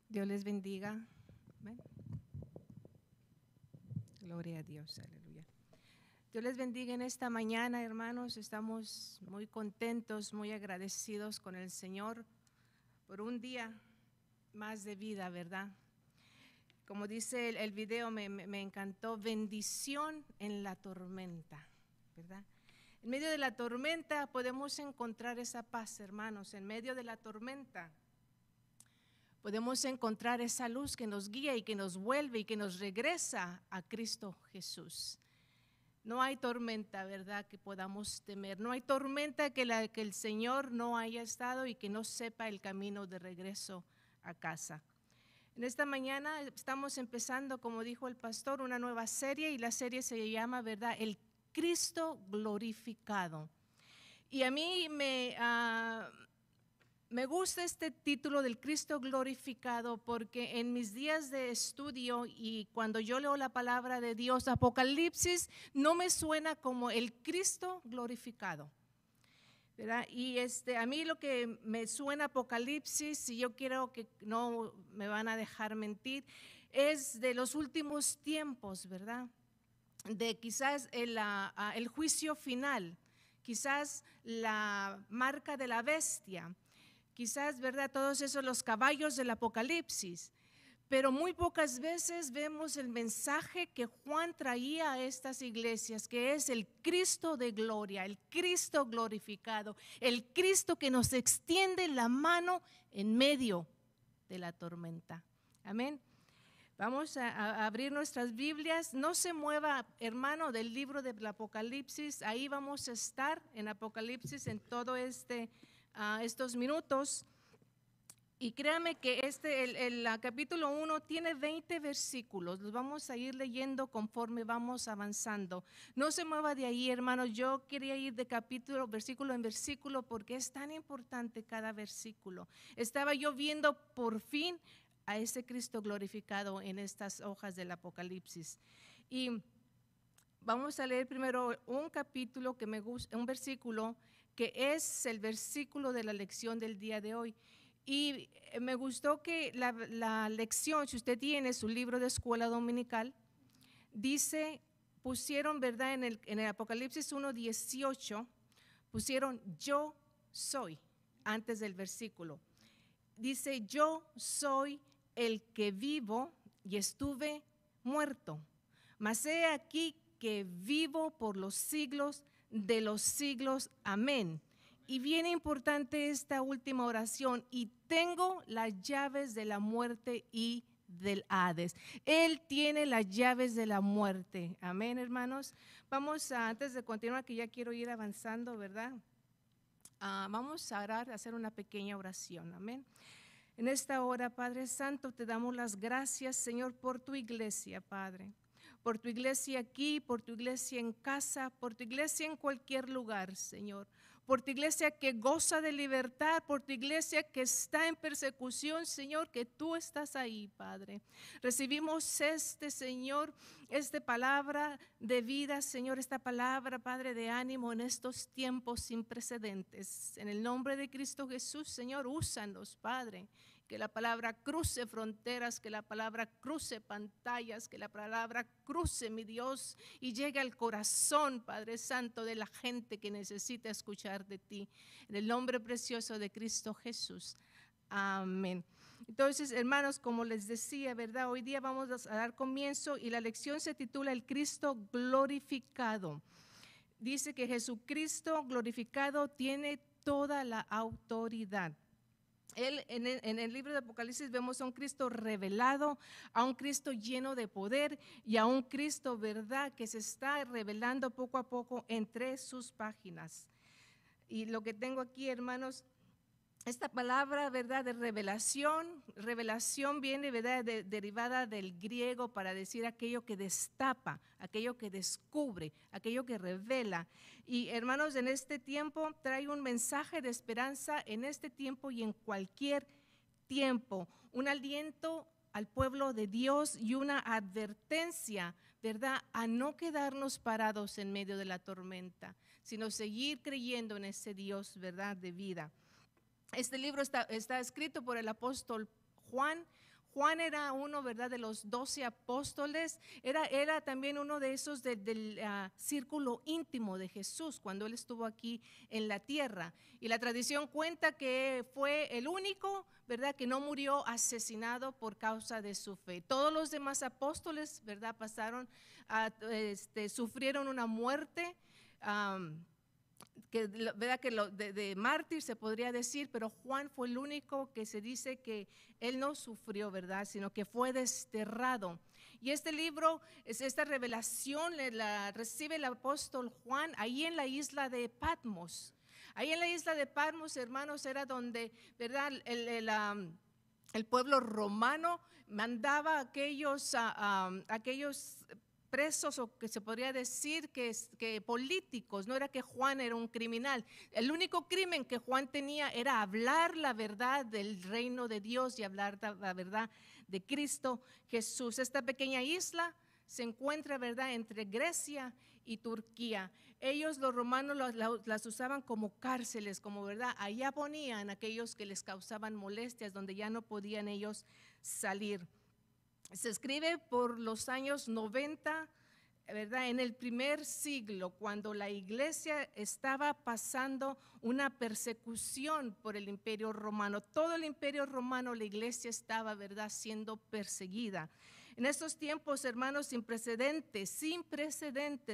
Dios les bendiga. Amén. Gloria a Dios, aleluya. Dios les bendiga en esta mañana, hermanos. Estamos muy contentos, muy agradecidos con el Señor por un día más de vida, ¿verdad? Como dice el video, me encantó, bendición en la tormenta, ¿verdad? En medio de la tormenta podemos encontrar esa paz, hermanos. En medio de la tormenta podemos encontrar esa luz que nos guía y que nos vuelve y que nos regresa a Cristo Jesús. No hay tormenta, ¿verdad?, que podamos temer. No hay tormenta que el Señor no haya estado y que no sepa el camino de regreso a casa. En esta mañana estamos empezando, como dijo el pastor, una nueva serie, y la serie se llama, ¿verdad?, El Cristo glorificado. Y a mí me gusta este título del Cristo glorificado porque en mis días de estudio y cuando yo leo la palabra de Dios, Apocalipsis no me suena como el Cristo glorificado, ¿verdad? Y a mí lo que me suena Apocalipsis, y yo quiero que no me van a dejar mentir, es de los últimos tiempos, ¿verdad? De quizás el juicio final, quizás la marca de la bestia, quizás, ¿verdad?, todos esos los caballos del Apocalipsis. Pero muy pocas veces vemos el mensaje que Juan traía a estas iglesias, que es el Cristo de gloria, el Cristo glorificado, el Cristo que nos extiende la mano en medio de la tormenta. Amén. Vamos a abrir nuestras Biblias. No se mueva, hermano, del libro del Apocalipsis. Ahí vamos a estar en Apocalipsis en todo estos minutos. Y créame que el capítulo 1 tiene 20 versículos. Los vamos a ir leyendo conforme vamos avanzando. No se mueva de ahí, hermanos. Yo quería ir de versículo en versículo porque es tan importante cada versículo. Estaba yo viendo por fin a ese Cristo glorificado en estas hojas del Apocalipsis. Y vamos a leer primero un capítulo que me gusta, un versículo que es el versículo de la lección del día de hoy. Y me gustó que la lección, si usted tiene su libro de escuela dominical, dice, pusieron, ¿verdad?, en el Apocalipsis 1:18, pusieron yo soy antes del versículo. Dice, yo soy el que vivo y estuve muerto, mas he aquí que vivo por los siglos de los siglos. Amén. Y bien importante esta última oración, y tengo las llaves de la muerte y del Hades. Él tiene las llaves de la muerte. Amén, hermanos. Vamos antes de continuar, que ya quiero ir avanzando, ¿verdad? Vamos a orar, a hacer una pequeña oración. Amén. En esta hora, Padre Santo, te damos las gracias, Señor, por tu iglesia, Padre. Por tu iglesia aquí, por tu iglesia en casa, por tu iglesia en cualquier lugar, Señor. Por tu iglesia que goza de libertad, por tu iglesia que está en persecución, Señor, que tú estás ahí, Padre. Recibimos Señor, esta palabra de vida, Señor, esta palabra, Padre, de ánimo en estos tiempos sin precedentes. En el nombre de Cristo Jesús, Señor, úsanos, Padre. Que la palabra cruce fronteras, que la palabra cruce pantallas, que la palabra cruce, mi Dios, y llegue al corazón, Padre Santo, de la gente que necesita escuchar de ti. En el nombre precioso de Cristo Jesús. Amén. Entonces, hermanos, como les decía, ¿verdad? Hoy día vamos a dar comienzo y la lección se titula El Cristo glorificado. Dice que Jesucristo glorificado tiene toda la autoridad. En el libro de Apocalipsis vemos a un Cristo revelado, a un Cristo lleno de poder y a un Cristo, ¿verdad?, que se está revelando poco a poco entre sus páginas. Y lo que tengo aquí, hermanos, esta palabra, ¿verdad?, de revelación viene, ¿verdad?, derivada del griego para decir aquello que destapa, aquello que descubre, aquello que revela. Y hermanos, en este tiempo trae un mensaje de esperanza en este tiempo y en cualquier tiempo, un aliento al pueblo de Dios y una advertencia, ¿verdad?, a no quedarnos parados en medio de la tormenta, sino seguir creyendo en ese Dios, ¿verdad?, de vida. Este libro está escrito por el apóstol Juan. Juan era uno, ¿verdad?, de los 12 apóstoles, era también uno de esos del círculo íntimo de Jesús cuando él estuvo aquí en la tierra. Y la tradición cuenta que fue el único, ¿verdad?, que no murió asesinado por causa de su fe. Todos los demás apóstoles, ¿verdad?, sufrieron una muerte, ¿verdad?, que de mártir se podría decir, pero Juan fue el único que se dice que él no sufrió, ¿verdad?, sino que fue desterrado. Y este libro, esta revelación la recibe el apóstol Juan ahí en la isla de Patmos. Ahí en la isla de Patmos, hermanos, era donde, ¿verdad?, el pueblo romano mandaba a aquellos presos, o que se podría decir que políticos. No era que Juan era un criminal. El único crimen que Juan tenía era hablar la verdad del reino de Dios y hablar la verdad de Cristo Jesús. Esta pequeña isla se encuentra, ¿verdad?, entre Grecia y Turquía. Ellos, los romanos, las usaban como cárceles, como, ¿verdad?, allá ponían a aquellos que les causaban molestias, donde ya no podían ellos salir. Se escribe por los años 90, ¿verdad?, en el primer siglo, cuando la iglesia estaba pasando una persecución por el imperio romano. Todo el imperio romano, la iglesia estaba, ¿verdad?, siendo perseguida. En estos tiempos, hermanos, sin precedentes,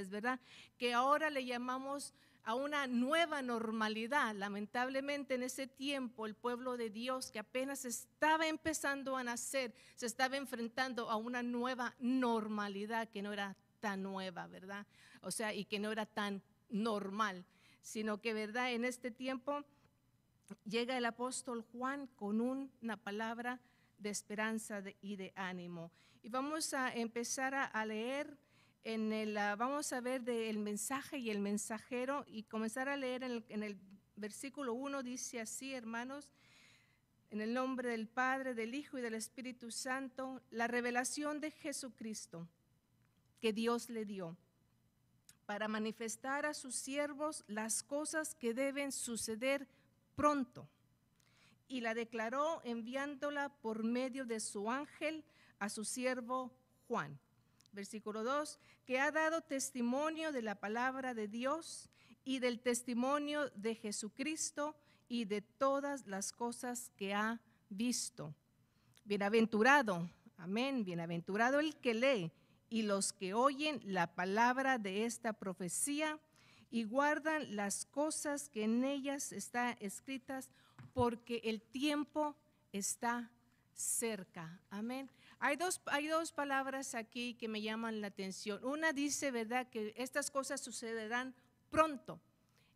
¿verdad?, que ahora le llamamos a una nueva normalidad. Lamentablemente, en ese tiempo, el pueblo de Dios, que apenas estaba empezando a nacer, se estaba enfrentando a una nueva normalidad que no era tan nueva, ¿verdad? O sea, y que no era tan normal, sino que, ¿verdad?, en este tiempo llega el apóstol Juan con una palabra de esperanza y de ánimo. Y vamos a empezar a leer vamos a ver del mensaje y el mensajero, y comenzar a leer en el versículo 1. Dice así, hermanos: en el nombre del Padre, del Hijo y del Espíritu Santo, la revelación de Jesucristo que Dios le dio para manifestar a sus siervos las cosas que deben suceder pronto, y la declaró enviándola por medio de su ángel a su siervo Juan. Versículo 2, que ha dado testimonio de la palabra de Dios y del testimonio de Jesucristo y de todas las cosas que ha visto. Bienaventurado, amén, bienaventurado el que lee y los que oyen la palabra de esta profecía y guardan las cosas que en ellas están escritas, porque el tiempo está cerca. Amén. Hay dos palabras aquí que me llaman la atención. Una dice, ¿verdad?, que estas cosas sucederán pronto.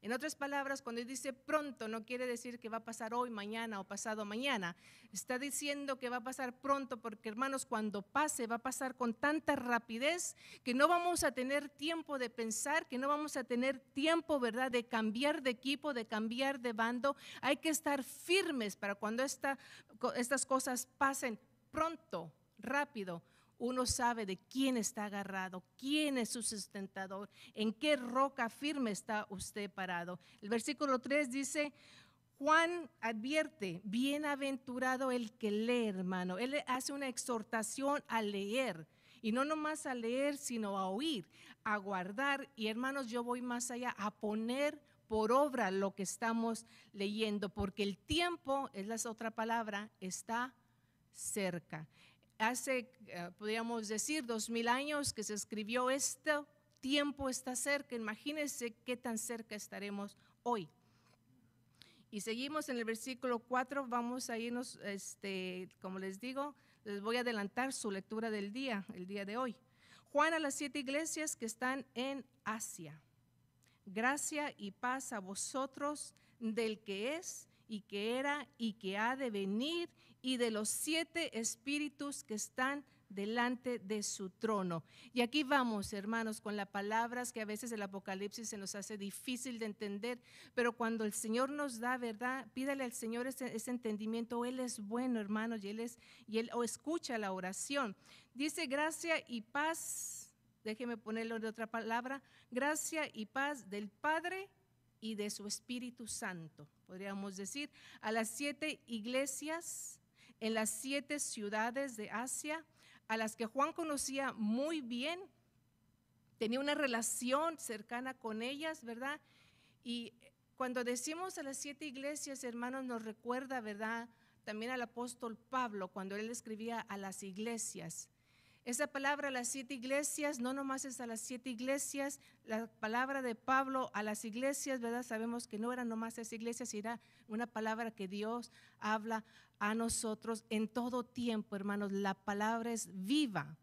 En otras palabras, cuando dice pronto, no quiere decir que va a pasar hoy, mañana o pasado mañana. Está diciendo que va a pasar pronto porque, hermanos, cuando pase, va a pasar con tanta rapidez que no vamos a tener tiempo de pensar, que no vamos a tener tiempo, ¿verdad?, de cambiar de equipo, de cambiar de bando. Hay que estar firmes para cuando estas cosas pasen pronto, rápido. Uno sabe de quién está agarrado, quién es su sustentador, en qué roca firme está usted parado. El versículo 3 dice: Juan advierte, bienaventurado el que lee, hermano. Él hace una exhortación a leer, y no nomás a leer, sino a oír, a guardar. Y, hermanos, yo voy más allá, a poner por obra lo que estamos leyendo, porque el tiempo, es la otra palabra, está cerca. Hace, podríamos decir, 2000 años que se escribió esto. Tiempo está cerca. Imagínense qué tan cerca estaremos hoy. Y seguimos en el versículo 4. Vamos a irnos, como les digo, les voy a adelantar su lectura del día, el día de hoy. Juan a las 7 iglesias que están en Asia. Gracia y paz a vosotros del que es y que era y que ha de venir, y de los 7 espíritus que están delante de su trono. Y aquí vamos, hermanos, con las palabras que a veces el Apocalipsis se nos hace difícil de entender, pero cuando el Señor nos da, ¿verdad?, pídale al Señor ese entendimiento. Él es bueno, hermanos, y Él escucha la oración. Dice: gracia y paz, déjeme ponerlo de otra palabra, gracia y paz del Padre y de su Espíritu Santo, podríamos decir, a las 7 iglesias en las 7 ciudades de Asia, a las que Juan conocía muy bien, tenía una relación cercana con ellas, ¿verdad? Y cuando decimos a las 7 iglesias, hermanos, nos recuerda, ¿verdad?, también al apóstol Pablo, cuando él escribía a las iglesias. Esa palabra, las 7 iglesias, no nomás es a las 7 iglesias, la palabra de Pablo a las iglesias, ¿verdad? Sabemos que no eran nomás esas iglesias, era una palabra que Dios habla a nosotros en todo tiempo, hermanos. La palabra es viva,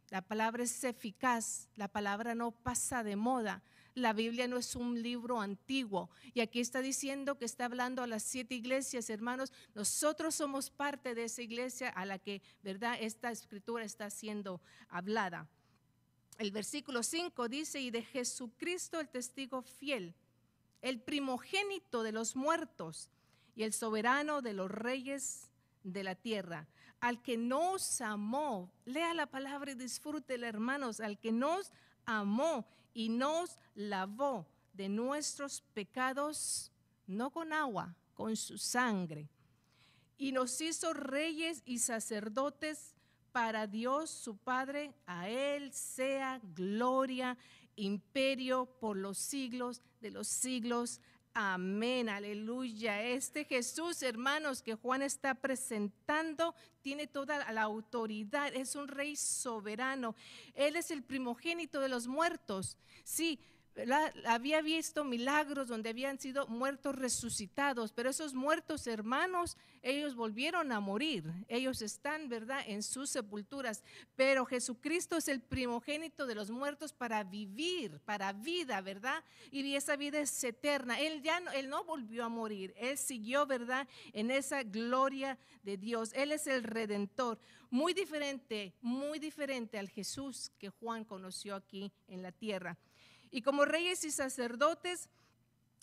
la palabra es eficaz, la palabra no pasa de moda. La Biblia no es un libro antiguo. Y aquí está diciendo que está hablando a las 7 iglesias, hermanos. Nosotros somos parte de esa iglesia a la que, ¿verdad?, esta escritura está siendo hablada. El versículo 5 dice: y de Jesucristo el testigo fiel, el primogénito de los muertos y el soberano de los reyes de la tierra, al que nos amó. Lea la palabra y disfrútela, hermanos. Al que nos amó y nos lavó de nuestros pecados, no con agua, con su sangre, y nos hizo reyes y sacerdotes para Dios su Padre. A él sea gloria, imperio por los siglos de los siglos. Amén, aleluya. Este Jesús, hermanos, que Juan está presentando, tiene toda la autoridad, es un rey soberano. Él es el primogénito de los muertos. Sí, había visto milagros donde habían sido muertos resucitados, pero esos muertos, hermanos, ellos volvieron a morir. Ellos están, ¿verdad?, en sus sepulturas. Pero Jesucristo es el primogénito de los muertos para vivir, para vida, ¿verdad? Y esa vida es eterna. Él no volvió a morir. Él siguió, ¿verdad?, en esa gloria de Dios. Él es el Redentor. Muy diferente al Jesús que Juan conoció aquí en la tierra. Y como reyes y sacerdotes,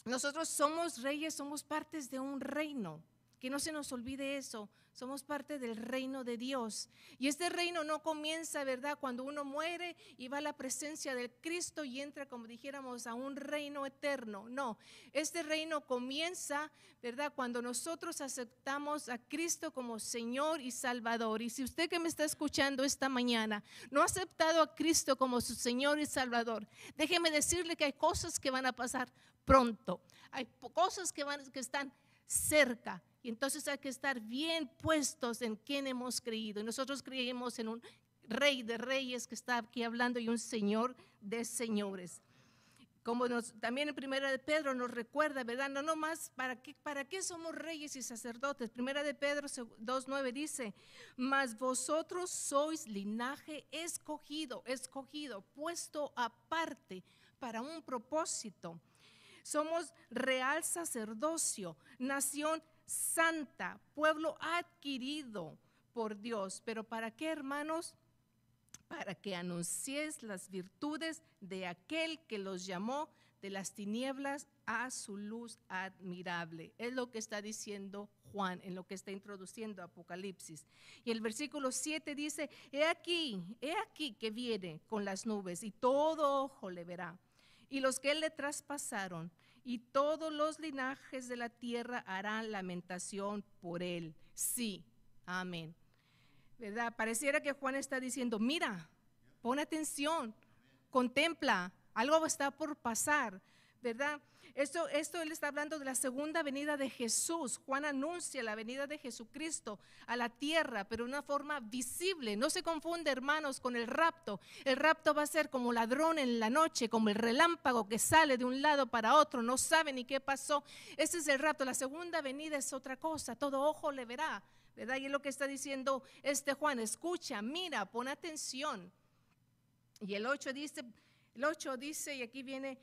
nosotros somos reyes, somos partes de un reino. Que no se nos olvide eso, somos parte del reino de Dios. Y este reino no comienza, ¿verdad?, cuando uno muere y va a la presencia del Cristo y entra, como dijéramos, a un reino eterno. No, este reino comienza, ¿verdad?, cuando nosotros aceptamos a Cristo como Señor y Salvador. Y si usted que me está escuchando esta mañana no ha aceptado a Cristo como su Señor y Salvador, déjeme decirle que hay cosas que van a pasar pronto. Hay cosas que están cerca. Y entonces hay que estar bien puestos en quién hemos creído. Y nosotros creímos en un Rey de Reyes que está aquí hablando y un Señor de Señores. Como también en Primera de Pedro nos recuerda, ¿verdad? No nomás ¿para qué somos reyes y sacerdotes? Primera de Pedro 2:9 dice: mas vosotros sois linaje escogido, puesto aparte para un propósito. Somos real sacerdocio, nación santa, pueblo adquirido por Dios. ¿Pero para qué, hermanos? Para que anunciéis las virtudes de aquel que los llamó de las tinieblas a su luz admirable. Es lo que está diciendo Juan en lo que está introduciendo Apocalipsis. Y el versículo 7 dice: he aquí que viene con las nubes, y todo ojo le verá, y los que le traspasaron, y todos los linajes de la tierra harán lamentación por él. Sí, amén. ¿Verdad? Pareciera que Juan está diciendo: mira, pon atención, contempla, algo está por pasar, ¿verdad? Esto él está hablando de la segunda venida de Jesús. Juan anuncia la venida de Jesucristo a la tierra, pero de una forma visible. No se confunde, hermanos, con el rapto. El rapto va a ser como ladrón en la noche, como el relámpago que sale de un lado para otro, no sabe ni qué pasó. Ese es el rapto. La segunda venida es otra cosa, todo ojo le verá, ¿verdad? Y es lo que está diciendo Juan: escucha, mira, pon atención. Y el 8 dice, y aquí viene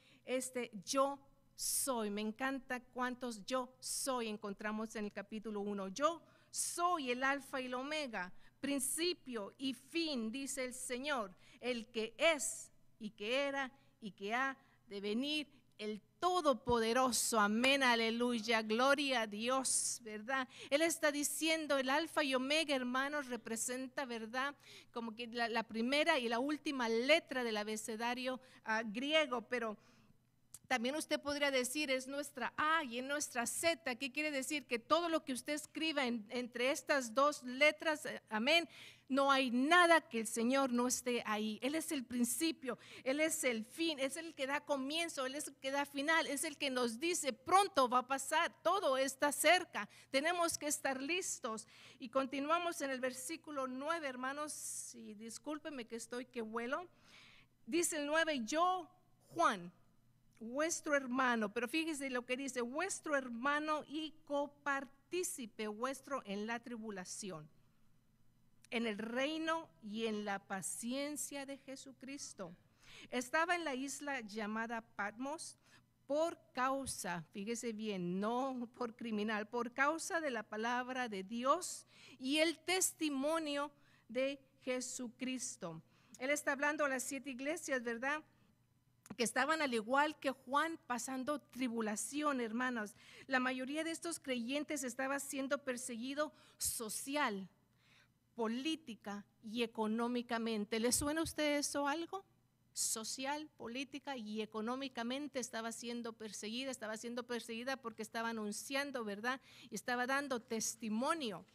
yo soy. Me encanta cuántos yo soy encontramos en el capítulo 1. Yo soy el alfa y el omega, principio y fin, dice el Señor, el que es y que era y que ha de venir, el Todopoderoso. Amén, aleluya, gloria a Dios, ¿verdad? Él está diciendo el alfa y omega, hermanos, representa, ¿verdad?, como que la primera y la última letra del abecedario griego, pero También usted podría decir, es nuestra A y es nuestra Z. ¿Qué quiere decir? Que todo lo que usted escriba entre estas dos letras, amén, no hay nada que el Señor no esté ahí. Él es el principio, Él es el fin, es el que da comienzo, Él es el que da final, es el que nos dice, pronto va a pasar, todo está cerca, tenemos que estar listos. Y continuamos en el versículo 9, hermanos, y discúlpenme que vuelo. Dice el 9, yo, Juan, vuestro hermano, pero fíjese lo que dice, vuestro hermano y copartícipe vuestro en la tribulación, en el reino y en la paciencia de Jesucristo. Estaba en la isla llamada Patmos por causa, fíjese bien, no por criminal, por causa de la palabra de Dios y el testimonio de Jesucristo. Él está hablando a las 7 iglesias, ¿verdad?, que estaban al igual que Juan pasando tribulación, hermanos. La mayoría de estos creyentes estaba siendo perseguido social, política y económicamente. ¿Le suena a usted eso algo? Social, política y económicamente estaba siendo perseguida porque estaba anunciando, ¿verdad? Y estaba dando testimonio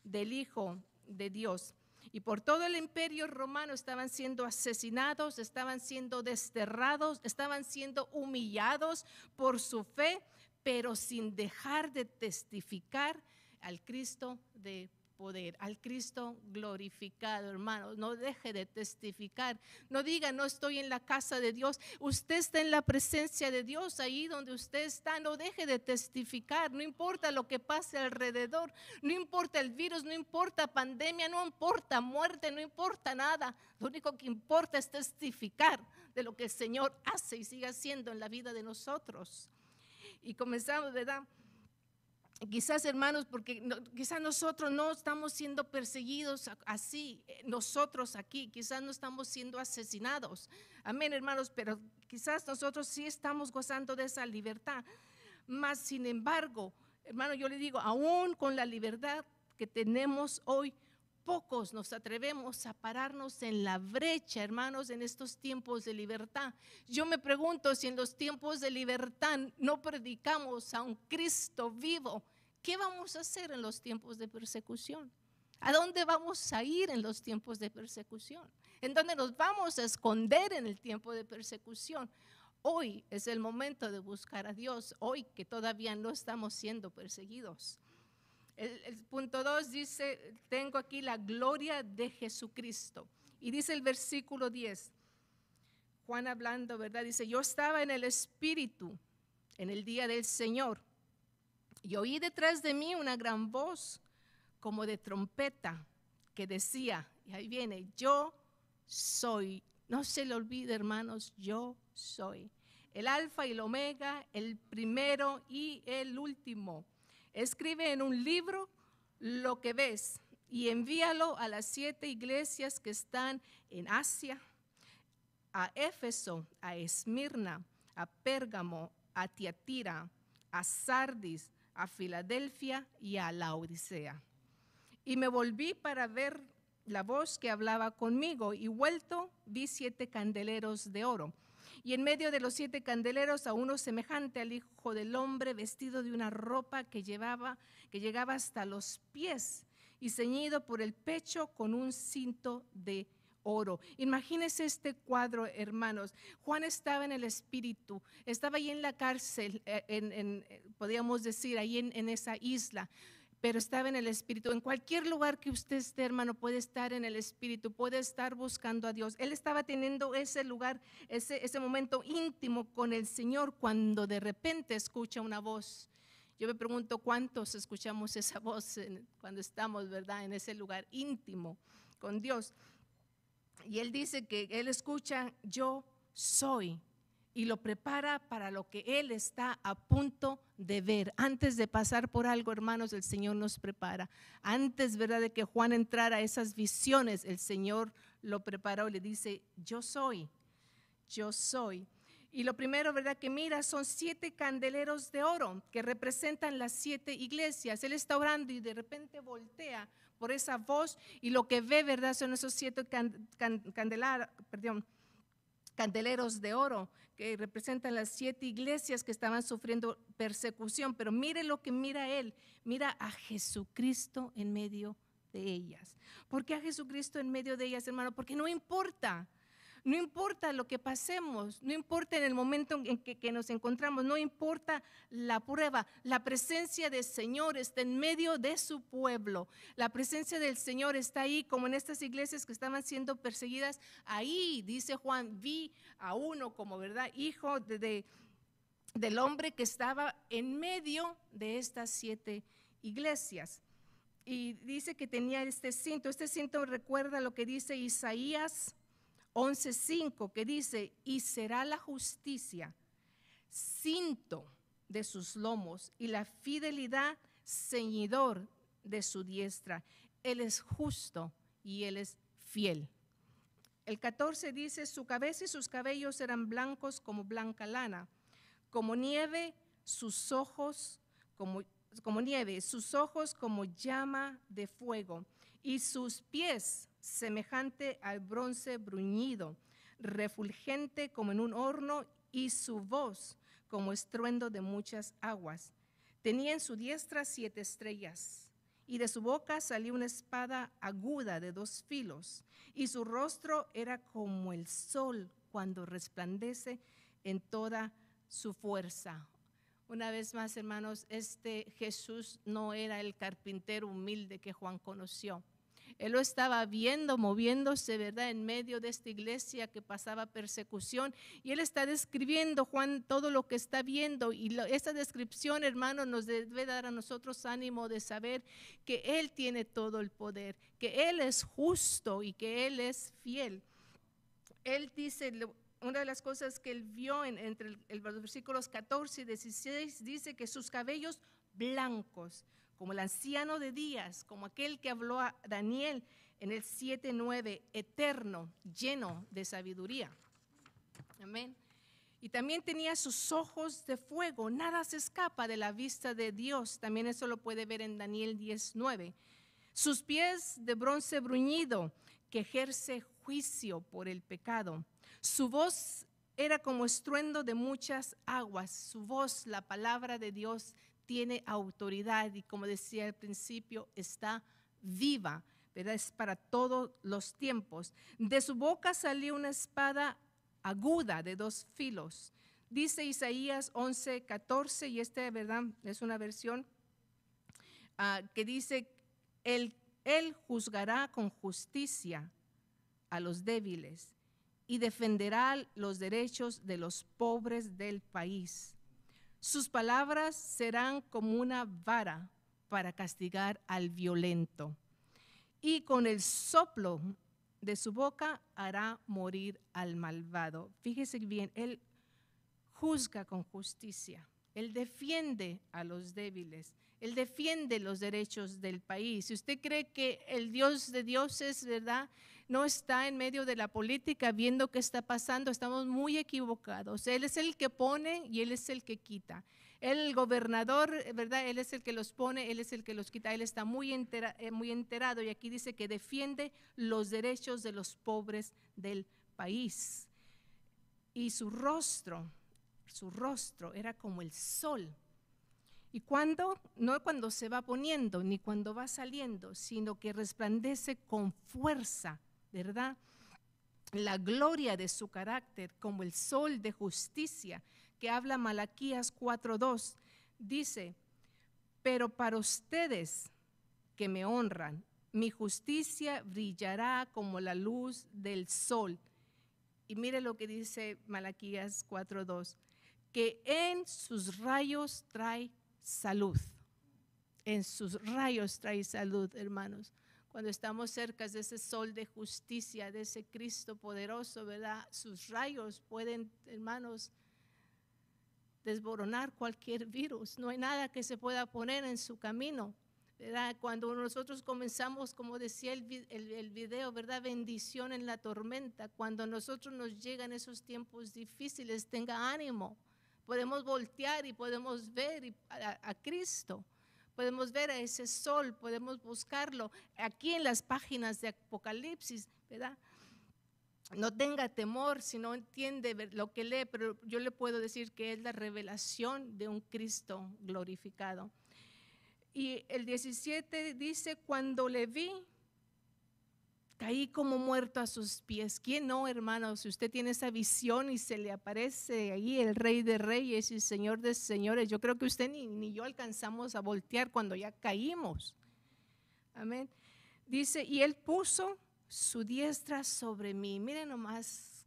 del Hijo de Dios. Y por todo el imperio romano estaban siendo asesinados, estaban siendo desterrados, estaban siendo humillados por su fe, pero sin dejar de testificar al Cristo de poder, al Cristo glorificado, hermanos. No deje de testificar, no diga no estoy en la casa de Dios. Usted está en la presencia de Dios, ahí donde usted está. No deje de testificar, no importa lo que pase alrededor, no importa el virus, no importa pandemia, no importa muerte, no importa nada. Lo único que importa es testificar de lo que el Señor hace y sigue haciendo en la vida de nosotros. Y comenzamos, ¿verdad? Quizás, hermanos, porque quizás nosotros no estamos siendo perseguidos así, nosotros aquí, quizás no estamos siendo asesinados, amén, hermanos, pero quizás nosotros sí estamos gozando de esa libertad. Mas, sin embargo, hermano, yo le digo, aún con la libertad que tenemos hoy, pocos nos atrevemos a pararnos en la brecha, hermanos, en estos tiempos de libertad. Yo me pregunto si en los tiempos de libertad no predicamos a un Cristo vivo. ¿Qué vamos a hacer en los tiempos de persecución? ¿A dónde vamos a ir en los tiempos de persecución? ¿En dónde nos vamos a esconder en el tiempo de persecución? Hoy es el momento de buscar a Dios, hoy que todavía no estamos siendo perseguidos. El punto 2 dice, tengo aquí la gloria de Jesucristo. Y dice el versículo 10, Juan hablando, ¿verdad? Dice, yo estaba en el Espíritu en el día del Señor y oí detrás de mí una gran voz como de trompeta que decía, y ahí viene, yo soy. No se le olvide, hermanos, yo soy el alfa y el omega, el primero y el último. Escribe en un libro lo que ves y envíalo a las 7 iglesias que están en Asia, a Éfeso, a Esmirna, a Pérgamo, a Tiatira, a Sardis, a Filadelfia y a Laodicea. Y me volví para ver la voz que hablaba conmigo y vuelto vi 7 candeleros de oro. Y en medio de los 7 candeleros a uno semejante al Hijo del Hombre, vestido de una ropa que llegaba hasta los pies y ceñido por el pecho con un cinto de oro. Imagínense este cuadro, hermanos. Juan estaba en el Espíritu, estaba ahí en la cárcel, podríamos decir, ahí en esa isla. Pero estaba en el Espíritu. En cualquier lugar que usted esté, hermano, puede estar en el Espíritu, puede estar buscando a Dios. Él estaba teniendo ese lugar, ese momento íntimo con el Señor cuando de repente escucha una voz. Yo me pregunto cuántos escuchamos esa voz cuando estamos, ¿verdad?, en ese lugar íntimo con Dios. Y él dice que él escucha, yo soy. Y lo prepara para lo que él está a punto de ver. Antes de pasar por algo, hermanos, el Señor nos prepara. Antes, ¿verdad?, de que Juan entrara a esas visiones, el Señor lo preparó y le dice, yo soy, yo soy. Y lo primero, ¿verdad?, que mira son 7 candeleros de oro que representan las 7 iglesias. Él está orando y de repente voltea por esa voz y lo que ve, ¿verdad?, son esos 7 candelabros, candeleros de oro que representan las 7 iglesias que estaban sufriendo persecución. Pero mire lo que mira él, mira a Jesucristo en medio de ellas. ¿Por qué a Jesucristo en medio de ellas, hermano? Porque no importa. No importa lo que pasemos, no importa en el momento en que nos encontramos, no importa la prueba, la presencia del Señor está en medio de su pueblo. La presencia del Señor está ahí, como en estas iglesias que estaban siendo perseguidas. Ahí, dice Juan, vi a uno como, ¿verdad?, hijo del hombre que estaba en medio de estas 7 iglesias. Y dice que tenía este cinto recuerda lo que dice Isaías 11:5, que dice: y será la justicia cinto de sus lomos y la fidelidad ceñidor de su diestra. Él es justo y él es fiel. El 14 dice: su cabeza y sus cabellos eran blancos como blanca lana, como nieve, sus ojos como nieve, sus ojos como llama de fuego, y sus pies semejante al bronce bruñido, refulgente como en un horno, y su voz como estruendo de muchas aguas. Tenía en su diestra 7 estrellas, y de su boca salió una espada aguda de 2 filos, y su rostro era como el sol cuando resplandece en toda su fuerza. Una vez más, hermanos, este Jesús no era el carpintero humilde que Juan conoció. Él lo estaba viendo, moviéndose, ¿verdad?, en medio de esta iglesia que pasaba persecución. Y él está describiendo, Juan, todo lo que está viendo. Y esta descripción, hermano, nos debe dar a nosotros ánimo de saber que Él tiene todo el poder, que Él es justo y que Él es fiel. Él dice, una de las cosas que él vio entre los versículos 14 y 16, dice que sus cabellos blancos, como el anciano de días, como aquel que habló a Daniel en el 7:9, eterno, lleno de sabiduría. Amén. Y también tenía sus ojos de fuego, nada se escapa de la vista de Dios. También eso lo puede ver en Daniel 10:9. Sus pies de bronce bruñido, que ejerce juicio por el pecado. Su voz era como estruendo de muchas aguas. Su voz, la palabra de Dios, tiene autoridad y, como decía al principio, está viva, ¿verdad? Es para todos los tiempos. De su boca salió una espada aguda de 2 filos. Dice Isaías 11:14, y ¿verdad?, es una versión que dice: Él juzgará con justicia a los débiles y defenderá los derechos de los pobres del país. Sus palabras serán como una vara para castigar al violento, y con el soplo de su boca hará morir al malvado. Fíjese bien, Él juzga con justicia, Él defiende a los débiles, Él defiende los derechos del país. Si usted cree que el Dios de dioses, ¿verdad?, no está en medio de la política viendo qué está pasando, estamos muy equivocados. Él es el que pone y Él es el que quita. El gobernador, ¿verdad?, Él es el que los pone, Él es el que los quita. Él está muy enterado, y aquí dice que defiende los derechos de los pobres del país. Y su rostro era como el sol. Y no cuando se va poniendo, ni cuando va saliendo, sino que resplandece con fuerza, ¿verdad? La gloria de su carácter, como el sol de justicia, que habla Malaquías 4:2, dice: pero para ustedes que me honran, mi justicia brillará como la luz del sol. Y mire lo que dice Malaquías 4:2, que en sus rayos trae salud. En sus rayos trae salud, hermanos. Cuando estamos cerca de ese sol de justicia, de ese Cristo poderoso, ¿verdad?, sus rayos pueden, hermanos, desboronar cualquier virus. No hay nada que se pueda poner en su camino, ¿verdad? Cuando nosotros comenzamos, como decía el video, ¿verdad?, bendición en la tormenta. Cuando nosotros nos llegan esos tiempos difíciles, tenga ánimo. Podemos voltear y podemos ver a Cristo. Podemos ver a ese sol, podemos buscarlo aquí en las páginas de Apocalipsis, ¿verdad? no tenga temor si no entiende lo que lee, pero yo le puedo decir que es la revelación de un Cristo glorificado. Y el 17 dice, cuando le vi, caí como muerto a sus pies. ¿Quién no, hermano? Si usted tiene esa visión y se le aparece ahí el Rey de Reyes y Señor de Señores, yo creo que usted ni yo alcanzamos a voltear cuando ya caímos. Amén. Dice, y Él puso su diestra sobre mí. Miren nomás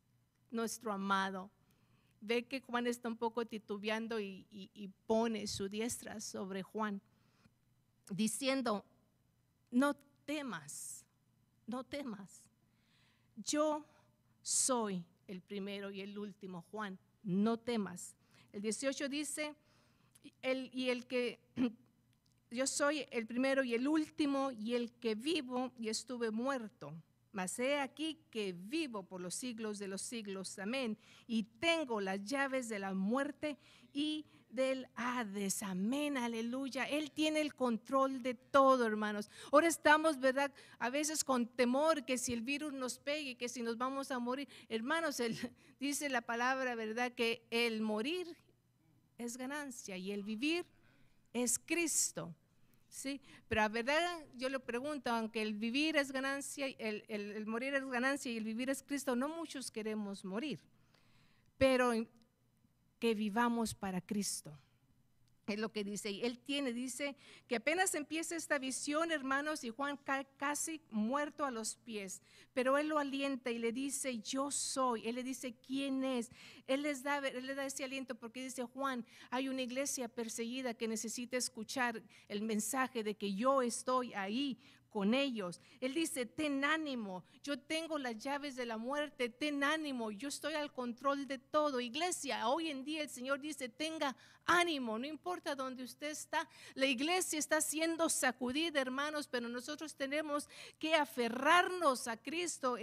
nuestro amado. Ve que Juan está un poco titubeando y pone su diestra sobre Juan, diciendo, no temas, no temas. Yo soy el primero y el último, Juan, no temas. El 18 dice, yo soy el primero y el último y el que vivo y estuve muerto. Mas he aquí que vivo por los siglos de los siglos, amén. Y tengo las llaves de la muerte y del Hades, amén, aleluya. Él tiene el control de todo, hermanos. Ahora estamos, ¿verdad? A veces con temor que si el virus nos pegue, que si nos vamos a morir. Hermanos, dice la palabra, ¿verdad? Que el morir es ganancia y el vivir es Cristo. Sí, pero la verdad yo le pregunto, aunque el vivir es ganancia, el morir es ganancia y el vivir es Cristo, no muchos queremos morir, pero que vivamos para Cristo. Es lo que dice, y él dice que apenas empieza esta visión, hermanos, y Juan cae casi muerto a los pies, pero él lo alienta y le dice, yo soy. Él le dice, ¿quién es? Él le da ese aliento porque dice, Juan, hay una iglesia perseguida que necesita escuchar el mensaje de que yo estoy ahí con ellos. Él dice, ten ánimo, yo tengo las llaves de la muerte, ten ánimo, yo estoy al control de todo. Iglesia, hoy en día el Señor dice, tenga ánimo, no importa dónde usted está. La iglesia está siendo sacudida, hermanos, pero nosotros tenemos que aferrarnos a Cristo.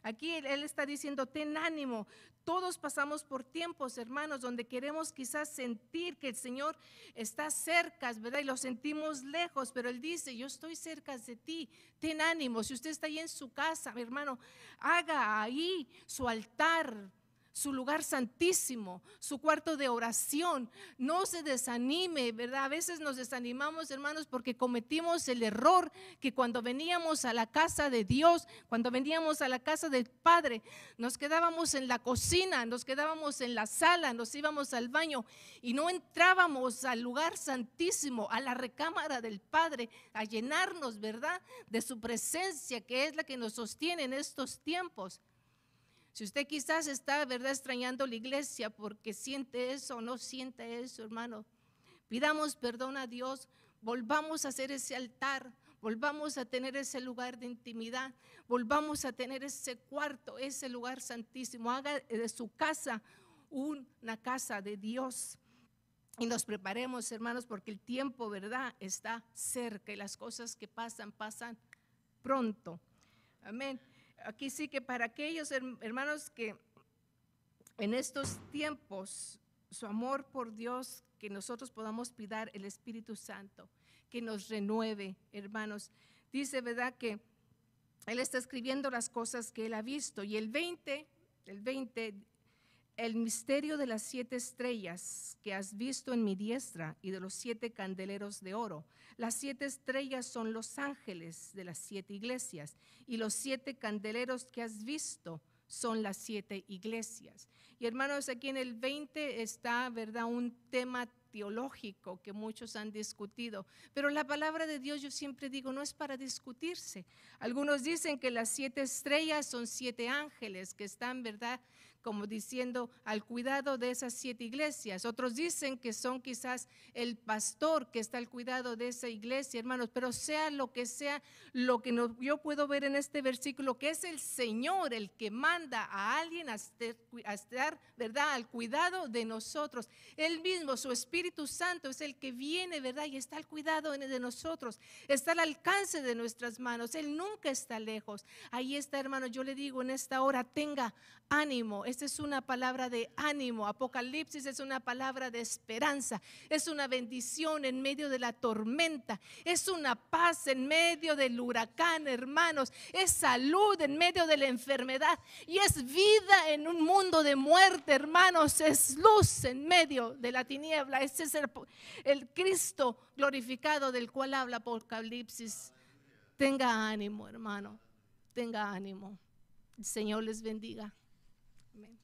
Aquí Él está diciendo, ten ánimo. Todos pasamos por tiempos, hermanos, donde queremos quizás sentir que el Señor está cerca, ¿verdad? Y lo sentimos lejos, pero Él dice, yo estoy cerca de ti, ten ánimo. Si usted está ahí en su casa, mi hermano, haga ahí su altar, su lugar santísimo, su cuarto de oración. No se desanime, ¿verdad? A veces nos desanimamos, hermanos, porque cometimos el error que cuando veníamos a la casa de Dios, cuando veníamos a la casa del Padre, nos quedábamos en la cocina, nos quedábamos en la sala, nos íbamos al baño y no entrábamos al lugar santísimo, a la recámara del Padre, a llenarnos, ¿verdad?, de su presencia, que es la que nos sostiene en estos tiempos. Si usted quizás está, ¿verdad?, extrañando la iglesia porque siente eso o no siente eso, hermano, pidamos perdón a Dios, volvamos a hacer ese altar, volvamos a tener ese lugar de intimidad, volvamos a tener ese cuarto, ese lugar santísimo. Haga de su casa una casa de Dios. Y nos preparemos, hermanos, porque el tiempo, ¿verdad?, está cerca y las cosas que pasan pronto. Amén. Aquí sí que para aquellos hermanos que en estos tiempos su amor por Dios, que nosotros podamos pedir el Espíritu Santo, que nos renueve, hermanos. Dice, ¿verdad?, que Él está escribiendo las cosas que Él ha visto. Y el 20, el misterio de las 7 estrellas que has visto en mi diestra y de los 7 candeleros de oro. Las 7 estrellas son los ángeles de las 7 iglesias y los 7 candeleros que has visto son las 7 iglesias. Y hermanos, aquí en el 20 está, ¿verdad?, un tema teológico que muchos han discutido, pero la palabra de Dios, yo siempre digo, no es para discutirse. Algunos dicen que las 7 estrellas son 7 ángeles que están, ¿verdad?, como diciendo al cuidado de esas 7 iglesias. Otros dicen que son quizás el pastor que está al cuidado de esa iglesia, hermanos, pero sea, lo que yo puedo ver en este versículo, que es el Señor el que manda a alguien a estar, ¿verdad?, al cuidado de nosotros. Él mismo, su Espíritu Santo, es el que viene, ¿verdad?, y está al cuidado de nosotros, está al alcance de nuestras manos. Él nunca está lejos. Ahí está, hermano, yo le digo en esta hora, tenga ánimo. Esta es una palabra de ánimo. Apocalipsis es una palabra de esperanza. Es una bendición en medio de la tormenta. Es una paz en medio del huracán, hermanos. Es salud en medio de la enfermedad. Y es vida en un mundo de muerte, hermanos. Es luz en medio de la tiniebla. Este es el Cristo glorificado del cual habla Apocalipsis. Tenga ánimo, hermano. Tenga ánimo. El Señor les bendiga. Amén.